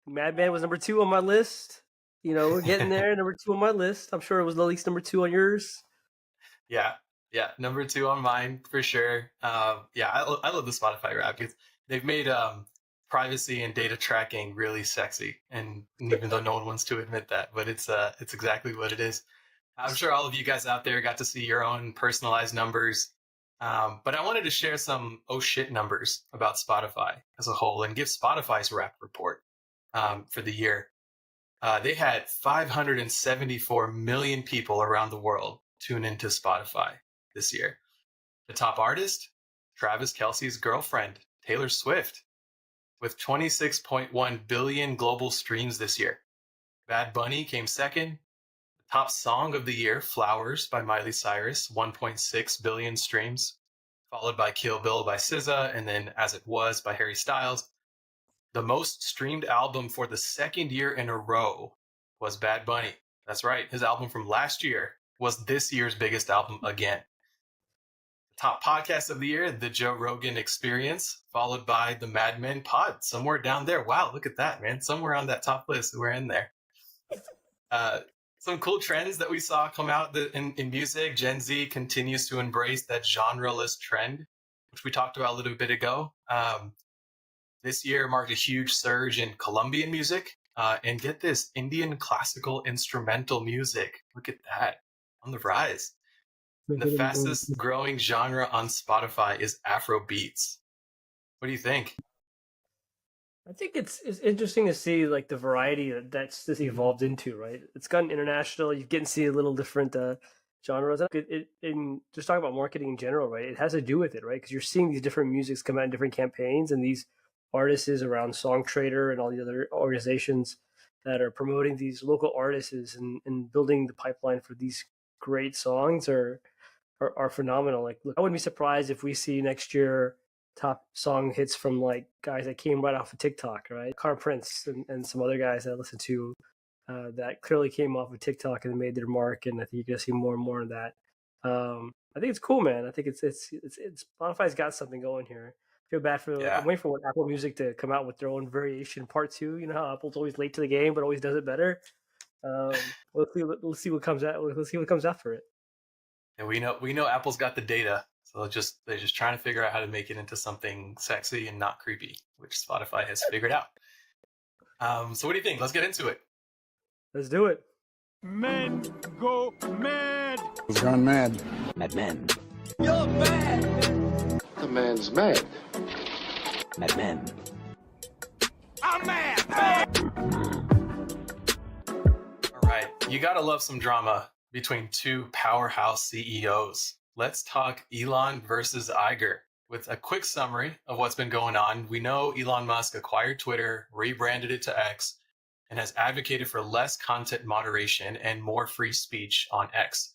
MadMen was number 2 on my list. You know, we're getting there. Number 2 on my list. I'm sure it was at least number 2 on yours. Yeah, yeah, number 2 on mine for sure. Yeah, I love the Spotify rap because they've made privacy and data tracking really sexy, and even though no one wants to admit that, but it's exactly what it is. I'm sure all of you guys out there got to see your own personalized numbers. But I wanted to share some oh shit numbers about Spotify as a whole and give Spotify's rap report for the year. They had 574 million people around the world tune into Spotify this year. The top artist, Travis Kelce's girlfriend, Taylor Swift, with 26.1 billion global streams this year. Bad Bunny came second. Top song of the year, Flowers by Miley Cyrus, 1.6 billion streams, followed by Kill Bill by SZA, and then As It Was by Harry Styles. The most streamed album for the second year in a row was Bad Bunny. That's right, his album from last year was this year's biggest album again. The top podcast of the year, The Joe Rogan Experience, followed by the MadMen Pod, somewhere down there. Wow, look at that, man. Somewhere on that top list, we're in there. Some cool trends that we saw come out in music. Gen Z continues to embrace that genreless trend, which we talked about a little bit ago. This year marked a huge surge in Colombian music. And get this, Indian classical instrumental music. Look at that, on the rise. And the fastest growing genre on Spotify is Afrobeats. What do you think? I think it's interesting to see like the variety that's this evolved into, right? It's gotten international. You get to see a little different genres. And just talking about marketing in general, right? It has to do with it, right? Because you're seeing these different musics come out in different campaigns, and these artists around Song Trader and all the other organizations that are promoting these local artists and building the pipeline for these great songs are phenomenal. Like, look, I wouldn't be surprised if we see next year top song hits from like guys that came right off of TikTok, right? Car Prince and some other guys that I listened to that clearly came off of TikTok and made their mark. And I think you're gonna see more and more of that. I think it's cool, man. I think it's Spotify's got something going here. I feel bad for I'm waiting for Apple Music to come out with their own variation part 2. You know how Apple's always late to the game but always does it better. We'll see what comes out. We'll see what comes out for it. And we know Apple's got the data, so they're just trying to figure out how to make it into something sexy and not creepy, which Spotify has figured out. So what do you think? Let's get into it. Let's do it. Men go mad. Who's gone mad? MadMen. You're mad. The man's mad. MadMen. I'm mad. All right, you gotta love some drama between two powerhouse CEOs. Let's talk Elon versus Iger. With a quick summary of what's been going on, we know Elon Musk acquired Twitter, rebranded it to X, and has advocated for less content moderation and more free speech on X.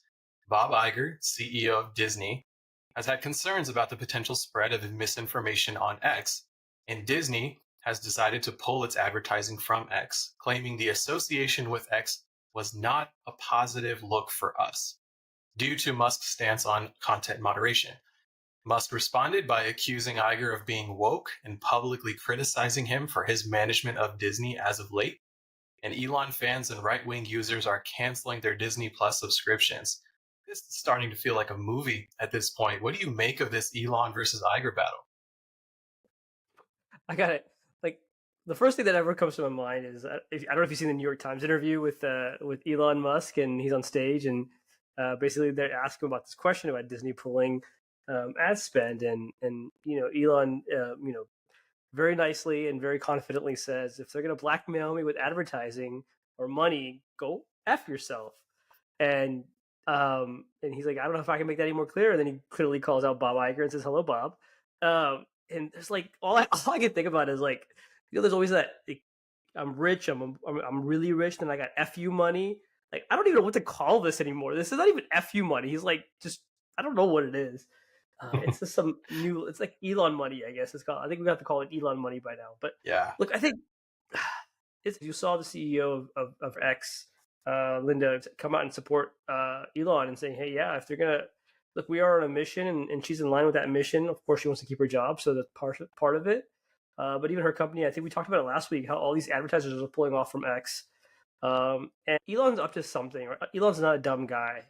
Bob Iger, CEO of Disney, has had concerns about the potential spread of misinformation on X, and Disney has decided to pull its advertising from X, claiming the association with X was not a positive look for us, due to Musk's stance on content moderation. Musk responded by accusing Iger of being woke and publicly criticizing him for his management of Disney as of late. And Elon fans and right-wing users are canceling their Disney Plus subscriptions. This is starting to feel like a movie at this point. What do you make of this Elon versus Iger battle? I got it. Like, the first thing that ever comes to my mind is I don't know if you've seen the New York Times interview with Elon Musk, and he's on stage, and basically they're asking about this question about Disney pulling ad spend, and Elon very nicely and very confidently says, if they're going to blackmail me with advertising or money, go F yourself. And he's like, I don't know if I can make that any more clear. And then he clearly calls out Bob Iger and says, hello, Bob. And there's like, all I can think about is like, there's always that, like, I'm rich, I'm really rich, then I got FU money. Like, I don't even know what to call this anymore. This is not even FU money. He's like, just, I don't know what it is. It's just some new, it's like Elon money, I guess it's called. I think we have to call it Elon money by now. But yeah, look, I think you saw the CEO of X, Linda, come out and support Elon and saying, hey, yeah, if they're going to, look, we are on a mission, and she's in line with that mission. Of course, she wants to keep her job, so that's part of it. But even her company, I think we talked about it last week, how all these advertisers are pulling off from X. And Elon's up to something. Right? Elon's not a dumb guy.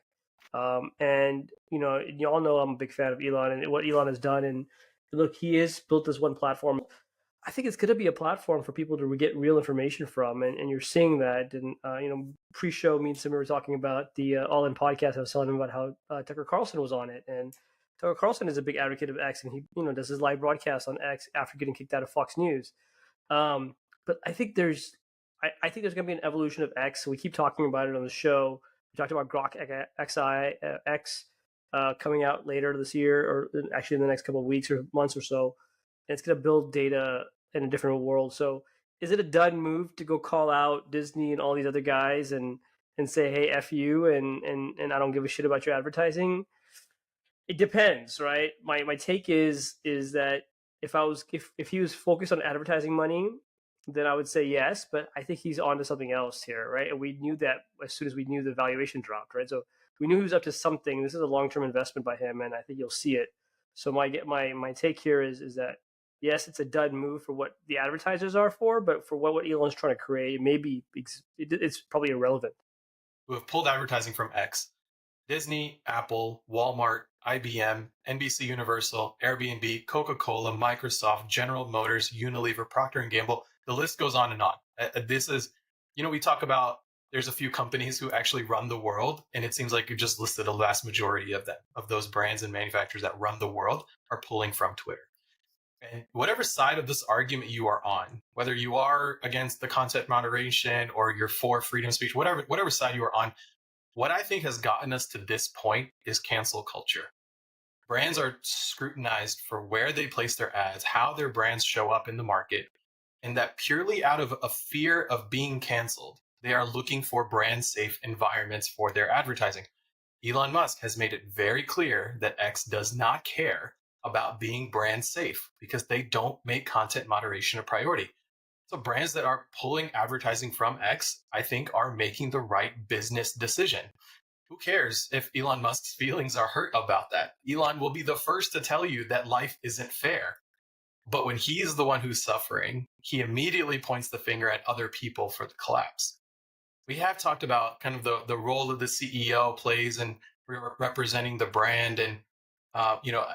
And you all know I'm a big fan of Elon and what Elon has done. And look, he has built this one platform. I think it's going to be a platform for people to get real information from, and you're seeing that. And pre-show, me and Simmer were talking about the All In podcast. I was telling him about how Tucker Carlson was on it, and Tucker Carlson is a big advocate of X, and he does his live broadcast on X after getting kicked out of Fox News. But I think there's going to be an evolution of X. We keep talking about it on the show. We talked about Grok X coming out later this year, or actually in the next couple of weeks or months or so. And it's going to build data in a different world. So is it a done move to go call out Disney and all these other guys and say, hey, F you, and I don't give a shit about your advertising? It depends, right? My take is that if he was focused on advertising money, then I would say yes, but I think he's onto something else here, right? And we knew that as soon as we knew the valuation dropped, right? So we knew he was up to something. This is a long-term investment by him, and I think you'll see it. So my take here is that yes, it's a dud move for what the advertisers are for, but for what Elon's trying to create, maybe it's probably irrelevant. Who have pulled advertising from X: Disney, Apple, Walmart, IBM, NBC Universal, Airbnb, Coca-Cola, Microsoft, General Motors, Unilever, Procter & Gamble. The list goes on and on. This is, we talk about there's a few companies who actually run the world, and it seems like you just listed a vast majority of them, of those brands and manufacturers that run the world are pulling from Twitter. And whatever side of this argument you are on, whether you are against the content moderation or you're for freedom of speech, whatever side you are on, what I think has gotten us to this point is cancel culture. Brands are scrutinized for where they place their ads, how their brands show up in the market, and that purely out of a fear of being canceled, they are looking for brand safe environments for their advertising. Elon Musk has made it very clear that X does not care about being brand safe because they don't make content moderation a priority. So brands that are pulling advertising from X, I think, are making the right business decision. Who cares if Elon Musk's feelings are hurt about that? Elon will be the first to tell you that life isn't fair. But when he is the one who's suffering, he immediately points the finger at other people for the collapse. We have talked about kind of the role that the CEO plays in representing the brand. And,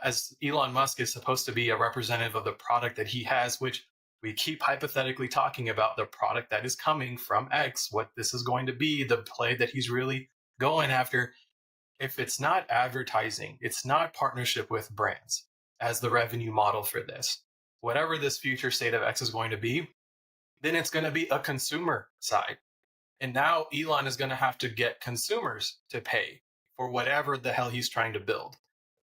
as Elon Musk is supposed to be a representative of the product that he has, which we keep hypothetically talking about the product that is coming from X, what this is going to be, the play that he's really going after. If it's not advertising, it's not partnership with brands as the revenue model for this, whatever this future state of X is going to be, then it's going to be a consumer side. And now Elon is going to have to get consumers to pay for whatever the hell he's trying to build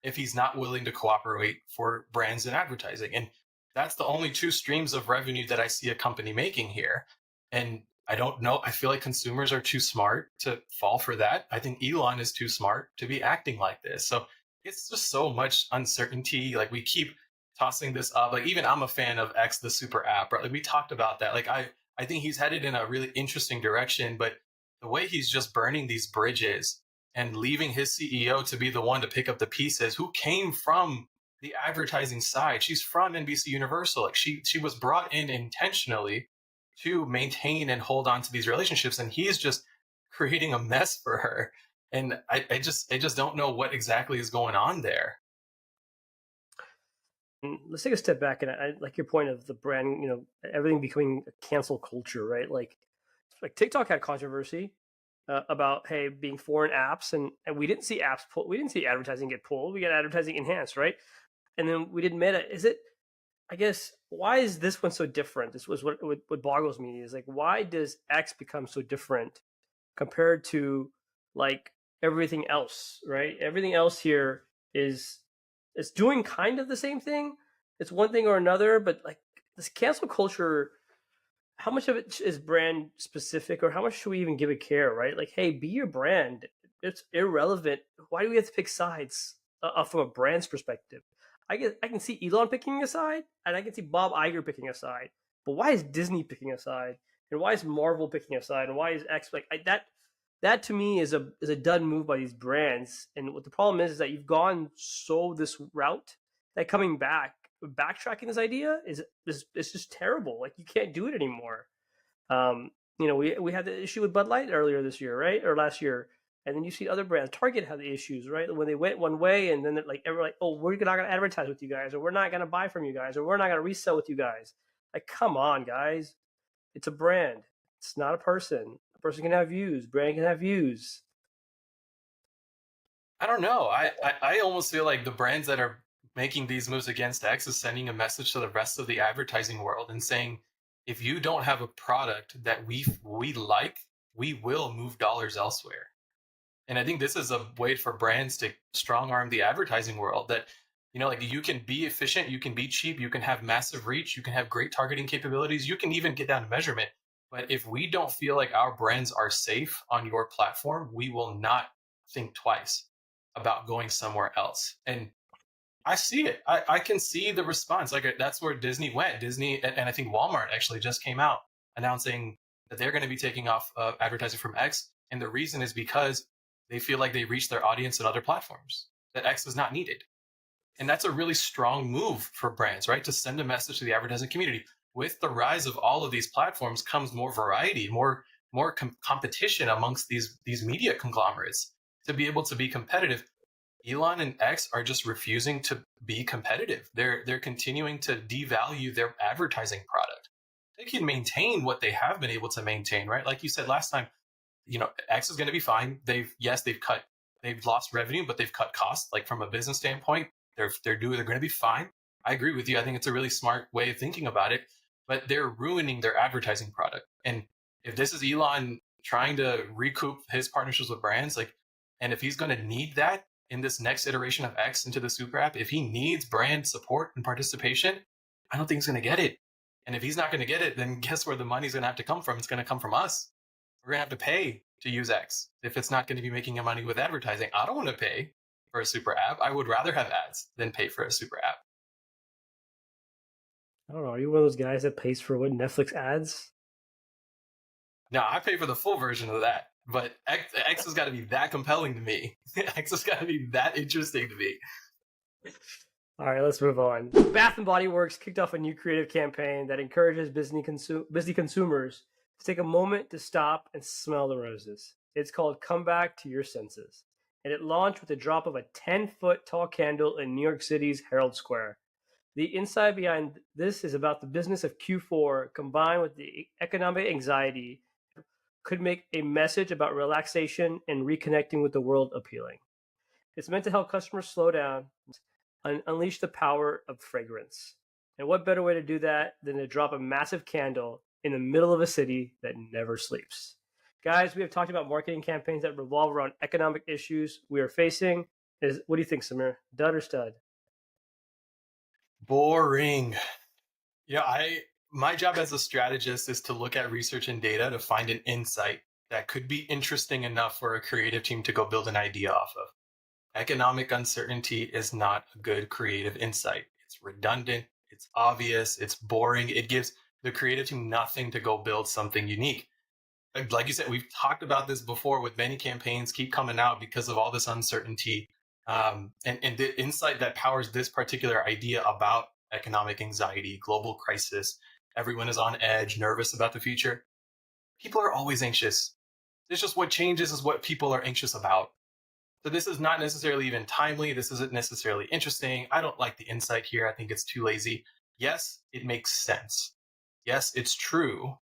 if he's not willing to cooperate for brands and advertising. And that's the only two streams of revenue that I see a company making here. And I don't know. I feel like consumers are too smart to fall for that. I think Elon is too smart to be acting like this. So it's just so much uncertainty. Like we keep tossing this up. Like even I'm a fan of X, the super app, right? Like we talked about that. Like I think he's headed in a really interesting direction, but the way he's just burning these bridges and leaving his CEO to be the one to pick up the pieces, who came from the advertising side. She's from NBC Universal. Like she was brought in intentionally to maintain and hold on to these relationships, and he's just creating a mess for her. And I just don't know what exactly is going on there. Let's take a step back, and I like your point of the brand, everything becoming a cancel culture, right? Like TikTok had controversy about, hey, being foreign apps, and we didn't see apps pull, we didn't see advertising get pulled. We got advertising enhanced, right? And then we did Meta. I guess, why is this one so different? This was what boggles me is like, why does X become so different compared to like everything else, right? Everything else here is doing kind of the same thing. It's one thing or another, but like this cancel culture, how much of it is brand specific, or how much should we even give a care, right? Like, hey, be your brand. It's irrelevant. Why do we have to pick sides from a brand's perspective? I can see Elon picking a side, and I can see Bob Iger picking a side. But why is Disney picking a side, and why is Marvel picking a side, and why is X that to me is a done move by these brands. And what the problem is that you've gone so this route that coming back backtracking this idea is it's just terrible. Like, you can't do it anymore. We had the issue with Bud Light earlier this year, right, or last year, and then you see other brands. Target had the issues, right, when they went one way, and then like everyone like, oh, we're not going to advertise with you guys, or we're not going to buy from you guys, or we're not going to resell with you guys. Like, come on, guys, it's a brand. It's not a person. A person can have views. Brand can have views. I don't know. I almost feel like the brands that are making these moves against X is sending a message to the rest of the advertising world and saying, if you don't have a product that we like, we will move dollars elsewhere. And I think this is a way for brands to strong arm the advertising world that, like, you can be efficient, you can be cheap, you can have massive reach, you can have great targeting capabilities, you can even get down to measurement. But if we don't feel like our brands are safe on your platform, we will not think twice about going somewhere else. And I see it. I can see the response. Like, that's where Disney went. Disney, and I think Walmart actually just came out announcing that they're going to be taking off advertising from X. And the reason is because they feel like they reached their audience on other platforms, that X is not needed. And that's a really strong move for brands, right? To send a message to the advertising community. With the rise of all of these platforms comes more variety, more competition amongst these media conglomerates to be able to be competitive. Elon and X are just refusing to be competitive. They're continuing to devalue their advertising product. They can maintain what they have been able to maintain, right? Like you said last time, X is going to be fine. They've lost revenue, but they've cut costs. Like, from a business standpoint, they're going to be fine. I agree with you. I think it's a really smart way of thinking about it, but they're ruining their advertising product. And if this is Elon trying to recoup his partnerships with brands, and if he's going to need that in this next iteration of X into the super app, if he needs brand support and participation, I don't think he's going to get it. And if he's not going to get it, then guess where the money's going to have to come from? It's going to come from us. We're going to have to pay to use X if it's not going to be making money with advertising. I don't want to pay for a super app. I would rather have ads than pay for a super app. I don't know. Are you one of those guys that pays for what, Netflix ads? No, I pay for the full version of that. But X has got to be that compelling to me. X has got to be that interesting to me. All right, let's move on. Bath & Body Works kicked off a new creative campaign that encourages busy consumers to take a moment to stop and smell the roses. It's called Come Back to Your Senses, and it launched with the drop of a 10-foot tall candle in New York City's Herald Square. The insight behind this is about the business of Q4 combined with the economic anxiety could make a message about relaxation and reconnecting with the world appealing. It's meant to help customers slow down and unleash the power of fragrance. And what better way to do that than to drop a massive candle in the middle of a city that never sleeps? Guys, we have talked about marketing campaigns that revolve around economic issues we are facing. What do you think, Samir? Dud or stud? Boring. My job as a strategist is to look at research and data to find an insight that could be interesting enough for a creative team to go build an idea off of. Economic uncertainty is not a good creative insight. It's redundant, it's obvious, it's boring. It gives the creative team nothing to go build something unique. Like you said, we've talked about this before with many campaigns keep coming out because of all this uncertainty. And the insight that powers this particular idea about economic anxiety, global crisis, everyone is on edge, nervous about the future. People are always anxious. It's just what changes is what people are anxious about. So this is not necessarily even timely. This isn't necessarily interesting. I don't like the insight here. I think it's too lazy. Yes, it makes sense. Yes, it's true.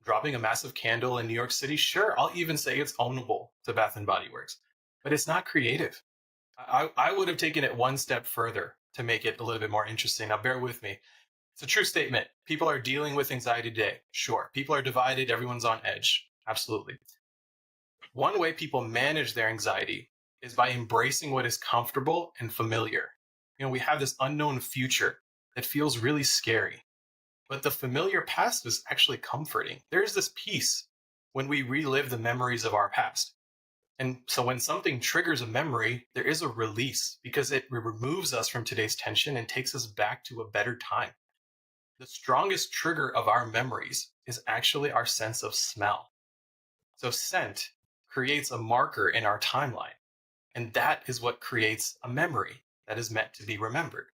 Dropping a massive candle in New York City, sure, I'll even say it's ownable to Bath & Body Works, but it's not creative. I would have taken it one step further to make it a little bit more interesting. Now, bear with me. It's a true statement. People are dealing with anxiety today. Sure. People are divided. Everyone's on edge. Absolutely. One way people manage their anxiety is by embracing what is comfortable and familiar. We have this unknown future that feels really scary, but the familiar past is actually comforting. There's this peace when we relive the memories of our past. And so when something triggers a memory, there is a release because it removes us from today's tension and takes us back to a better time. The strongest trigger of our memories is actually our sense of smell. So scent creates a marker in our timeline, and that is what creates a memory that is meant to be remembered.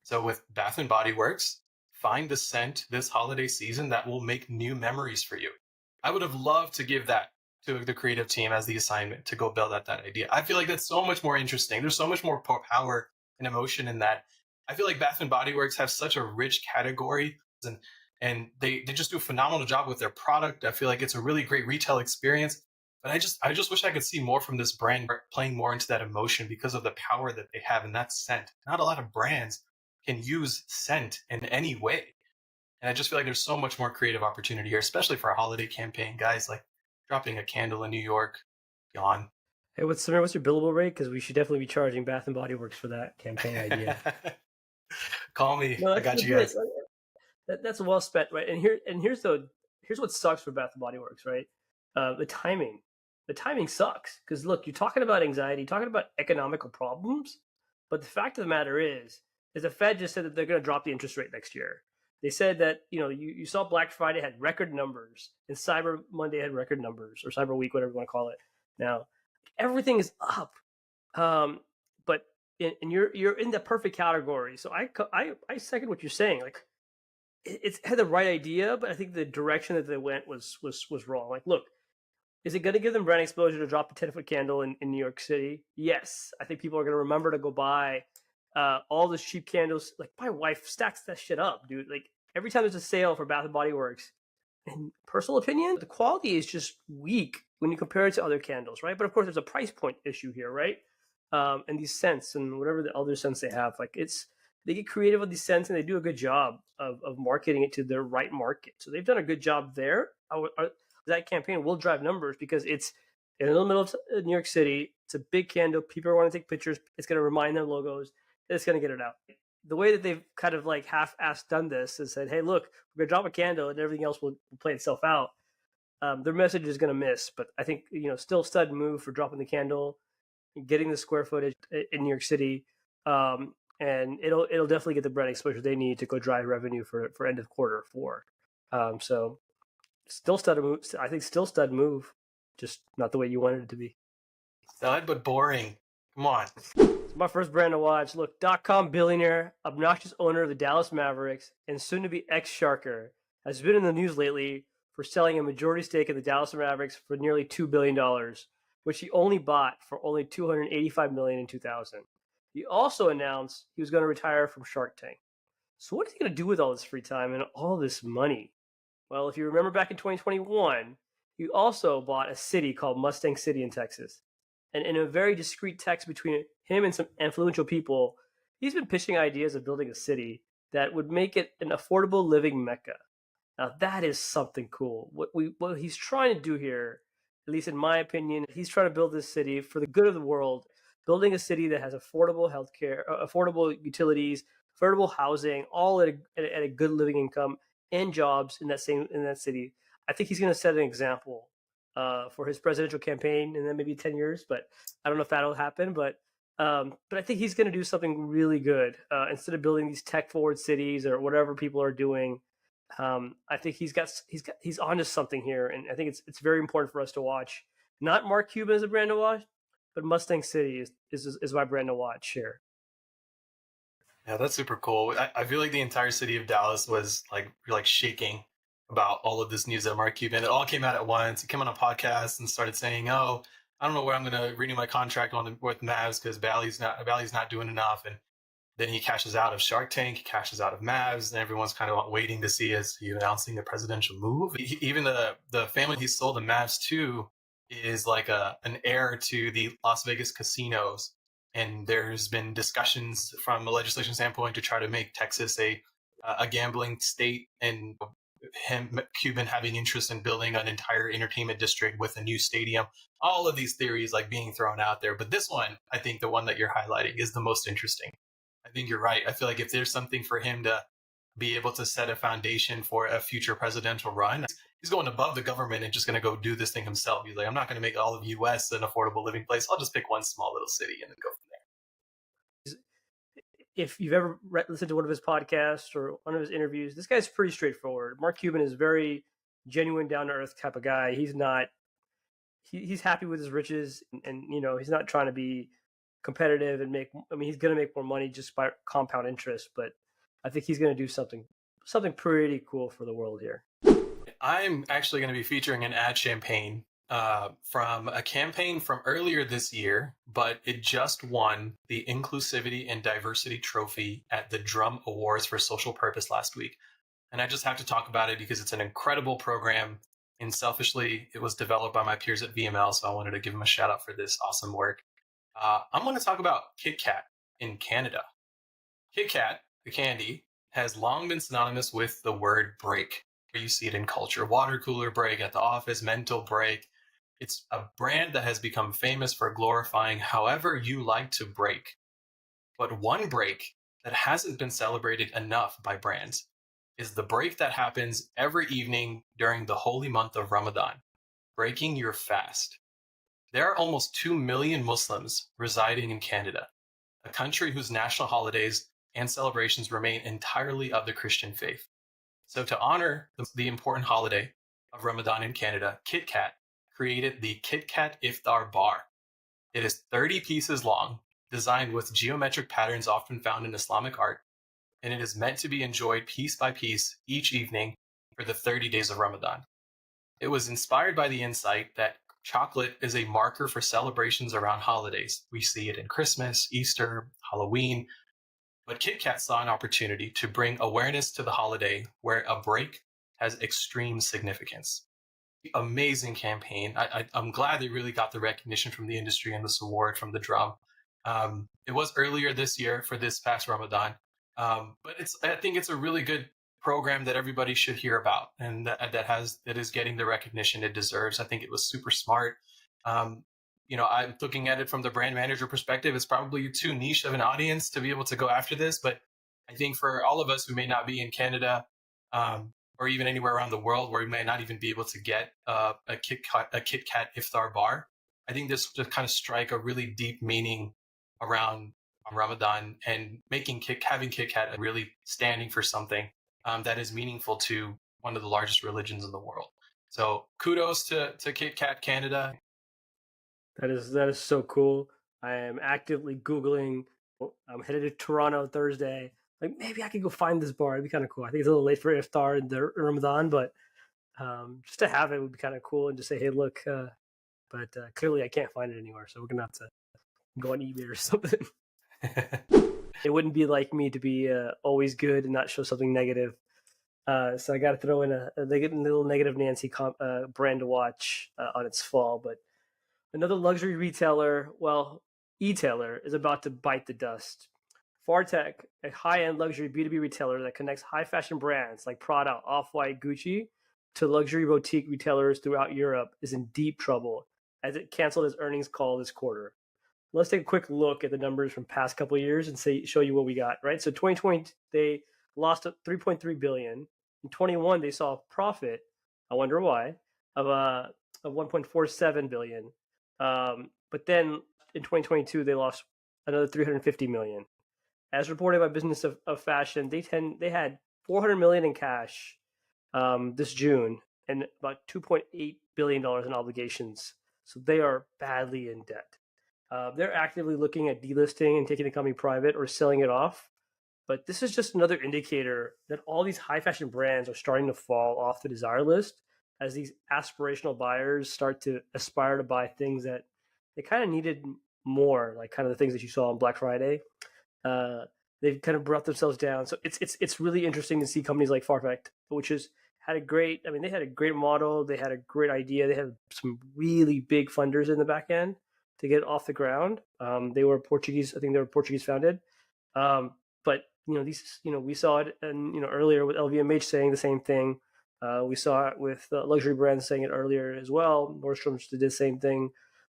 So with Bath and Body Works, find the scent this holiday season that will make new memories for you. I would have loved to give that to the creative team as the assignment to go build out that idea. I feel like that's so much more interesting. There's so much more power and emotion in that. I feel like Bath and Body Works have such a rich category, and they just do a phenomenal job with their product. I feel like it's a really great retail experience. But I just wish I could see more from this brand playing more into that emotion because of the power that they have in that scent. Not a lot of brands can use scent in any way. And I just feel like there's so much more creative opportunity here, especially for a holiday campaign. Guys, like dropping a candle in New York, yawn. Hey, Samir, what's your billable rate? Because we should definitely be charging Bath and Body Works for that campaign idea. Call me. No, I got you guys. That's well spent, right? Here's what sucks for Bath and Body Works, right? The timing. The timing sucks because look, you're talking about anxiety, you're talking about economical problems, but the fact of the matter is the Fed just said that they're going to drop the interest rate next year. They said that you saw Black Friday had record numbers and Cyber Monday had record numbers, or Cyber Week, whatever you want to call it. Now everything is up, but you're in the perfect category. So I second what you're saying. Like it's had the right idea, but I think the direction that they went was wrong. Like, look, is it going to give them brand exposure to drop a 10-foot candle in New York City? Yes. I think people are going to remember to go buy all the cheap candles. Like, my wife stacks that shit up, dude. Like, every time there's a sale for Bath & Body Works, in personal opinion, the quality is just weak when you compare it to other candles, right? But, of course, there's a price point issue here, right? And these scents and whatever the other scents they have. Like, they get creative with these scents, and they do a good job of marketing it to their right market. So they've done a good job there. That campaign will drive numbers because it's in the middle of New York City. It's a big candle. People want to take pictures. It's going to remind their logos. It's going to get it out. The way that they've kind of like half-assed done this is said, hey, look, we're going to drop a candle and everything else will play itself out. Their message is going to miss. But I think, still stud move for dropping the candle, getting the square footage in New York City. And it'll definitely get the brand exposure they need to go drive revenue for end of quarter 4. So still stud move. I think still stud move, just not the way you wanted it to be. Stud, but boring. Come on. It's my first brand to watch. Look, .com billionaire, obnoxious owner of the Dallas Mavericks, and soon-to-be ex-Sharker, has been in the news lately for selling a majority stake in the Dallas Mavericks for nearly $2 billion, which he only bought for only $285 million in 2000. He also announced he was going to retire from Shark Tank. So what is he going to do with all this free time and all this money? Well, if you remember back in 2021, he also bought a city called Mustang City in Texas. And in a very discreet text between him and some influential people, he's been pitching ideas of building a city that would make it an affordable living mecca. Now, that is something cool. What he's trying to do here, at least in my opinion, he's trying to build this city for the good of the world, building a city that has affordable healthcare, affordable utilities, affordable housing, all at a good living income, and jobs in that city. I think he's going to set an example for his presidential campaign in then maybe 10 years, but I don't know if that'll happen. But I think he's going to do something really good instead of building these tech forward cities or whatever people are doing. I think he's onto something here, and I think it's very important for us to watch. Not Mark Cuban as a brand to watch, but Mustang City is my brand to watch here. Yeah, that's super cool. I feel like the entire city of Dallas was like shaking about all of this news at Mark Cuban. It all came out at once. He came on a podcast and started saying, "Oh, I don't know where I'm going to renew my contract with Mavs because Bally's not doing enough." And then he cashes out of Shark Tank, he cashes out of Mavs, and everyone's kind of waiting to see is he announcing a presidential move. Even the family he sold the Mavs to is like an heir to the Las Vegas casinos. And there's been discussions from a legislation standpoint to try to make Texas a gambling state, and Cuban having interest in building an entire entertainment district with a new stadium. All of these theories like being thrown out there. But this one, I think the one that you're highlighting is the most interesting. I think you're right. I feel like if there's something for him to be able to set a foundation for a future presidential run, he's going above the government and just going to go do this thing himself. He's like, I'm not going to make all of US an affordable living place. I'll just pick one small little city and then go from there. If you've ever listened to one of his podcasts or one of his interviews, this guy's pretty straightforward. Mark Cuban is very genuine, down-to-earth type of guy. He's happy with his riches, and he's not trying to be competitive and make. I mean, he's going to make more money just by compound interest, but I think he's going to do something pretty cool for the world here. I'm actually going to be featuring an ad campaign from a campaign from earlier this year, but it just won the Inclusivity and Diversity Trophy at the Drum Awards for Social Purpose last week. And I just have to talk about it because it's an incredible program. And selfishly, it was developed by my peers at VML, so I wanted to give them a shout out for this awesome work. I'm going to talk about KitKat in Canada. KitKat, the candy, has long been synonymous with the word break. You see it in culture: water cooler break at the office, mental break. It's a brand that has become famous for glorifying however you like to break. But one break that hasn't been celebrated enough by brands is the break that happens every evening during the holy month of Ramadan, breaking your fast. There are almost 2 million Muslims residing in Canada, a country whose national holidays and celebrations remain entirely of the Christian faith. So to honor the important holiday of Ramadan in Canada, KitKat created the KitKat Iftar Bar. It is 30 pieces long, designed with geometric patterns often found in Islamic art, and it is meant to be enjoyed piece by piece each evening for the 30 days of Ramadan. It was inspired by the insight that chocolate is a marker for celebrations around holidays. We see it in Christmas, Easter, Halloween, but KitKat saw an opportunity to bring awareness to the holiday where a break has extreme significance. Amazing campaign. I'm glad they really got the recognition from the industry and this award from the Drum. It was earlier this year for this past Ramadan, but I think it's a really good program that everybody should hear about, and that is getting the recognition it deserves. I think it was super smart. I'm looking at it from the brand manager perspective. It's probably too niche of an audience to be able to go after this, but I think for all of us who may not be in Canada, or even anywhere around the world where we may not even be able to get a KitKat Iftar Bar, I think this just kind of strike a really deep meaning around Ramadan and having KitKat really standing for something that is meaningful to one of the largest religions in the world. So kudos to KitKat Canada. That is so cool. I am actively Googling. I'm headed to Toronto Thursday. Like, maybe I could go find this bar. It'd be kind of cool. I think it's a little late for iftar in the Ramadan, but just to have it would be kind of cool and just say, hey, look. But clearly I can't find it anywhere, so we're gonna have to go on eBay or something. It wouldn't be like me to be always good and not show something negative. So I got to throw in a little negative Nancy brand to watch on its fall. But another luxury retailer, well, e-tailer, is about to bite the dust. Farfetch, a high-end luxury B2B retailer that connects high-fashion brands like Prada, Off-White, Gucci to luxury boutique retailers throughout Europe, is in deep trouble as it canceled its earnings call this quarter. Let's take a quick look at the numbers from past couple of years and show you what we got, right? So 2020, they lost 3.3 billion. In 21, they saw a profit, I wonder why, of 1.47 billion. But then in 2022, they lost another 350 million. As reported by Business of Fashion, they had 400 million in cash this June and about 2.8 billion dollars in obligations. So they are badly in debt. They're actively looking at delisting and taking the company private or selling it off. But this is just another indicator that all these high fashion brands are starting to fall off the desire list as these aspirational buyers start to aspire to buy things that they kind of needed more, like kind of the things that you saw on Black Friday. They've kind of brought themselves down. So it's really interesting to see companies like Farfetch, which has had they had a great model. They had a great idea. They had some really big funders in the back end to get it off the ground. They were Portuguese. I think they were Portuguese founded. But we saw it, and earlier with LVMH saying the same thing. We saw it with luxury brands saying it earlier as well. Nordstrom's did the same thing.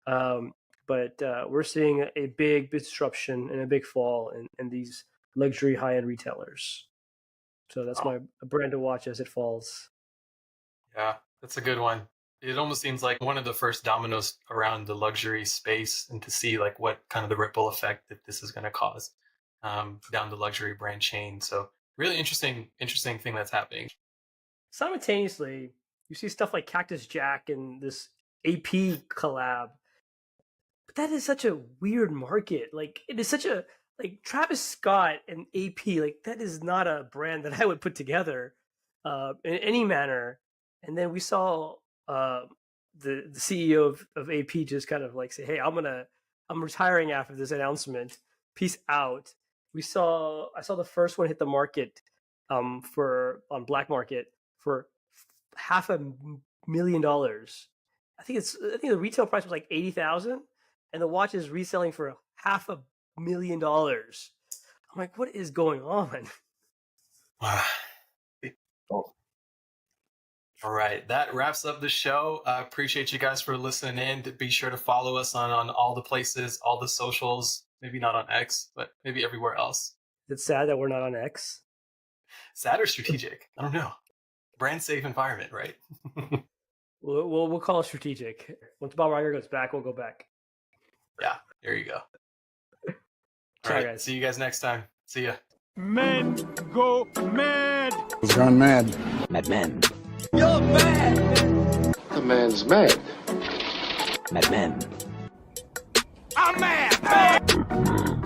But we're seeing a big disruption and a big fall in these luxury high-end retailers. So that's my brand to watch as it falls. Yeah, that's a good one. It almost seems like one of the first dominoes around the luxury space, and to see like what kind of the ripple effect that this is going to cause down the luxury brand chain. So really interesting thing that's happening. Simultaneously, you see stuff like Cactus Jack and this AP collab. But that is such a weird market. Like it is such a like Travis Scott and AP. Like that is not a brand that I would put together in any manner. And then we saw the CEO of AP just kind of like say, "Hey, I'm retiring after this announcement. Peace out." I saw the first one hit the market on black market for $500,000. I think the retail price was like 80,000, and the watch is reselling for $500,000. I'm like, what is going on? Wow. All right, that wraps up the show. I appreciate you guys for listening in. Be sure to follow us on all the places, all the socials. Maybe not on X, but maybe everywhere else. It's sad that we're not on X. Sad or strategic? I don't know. Brand safe environment, right? We'll call it strategic. Once Bob Iger goes back, we'll go back. Yeah, there you go. All Sorry, right, guys. see you guys next time. See ya. Men go mad. He's gone mad. MadMen. You're bad. The man's mad. MadMen. I'm mad.